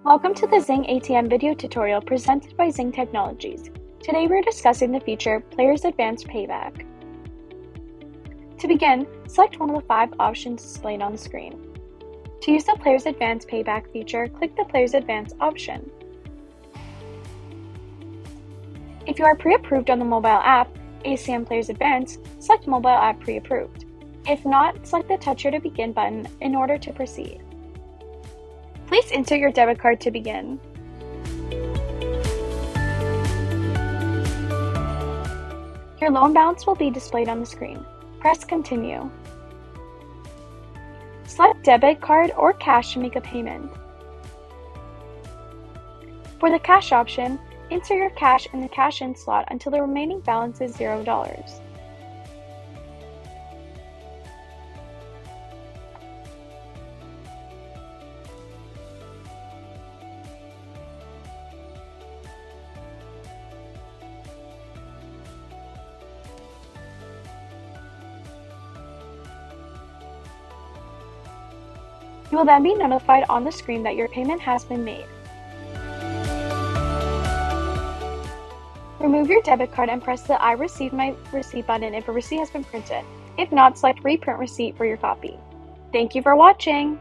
Welcome to the Zyng ATM video tutorial presented by Zyng Technologies. Today we're discussing the feature Player's Advance Payback. To begin, select one of the 5 options displayed on the screen. To use the Player's Advance Payback feature, click the Player's Advance option. If you are pre-approved on the mobile app, ACM Player's Advance, select Mobile App Pre-Approved. If not, select the Touch Here to Begin button in order to proceed. Please insert your debit card to begin. Your loan balance will be displayed on the screen. Press Continue. Select debit card or cash to make a payment. For the cash option, insert your cash in the cash in slot until the remaining balance is $0. You will then be notified on the screen that your payment has been made. Remove your debit card and press the I received my receipt button if a receipt has been printed. If not, select Reprint Receipt for your copy. Thank you for watching!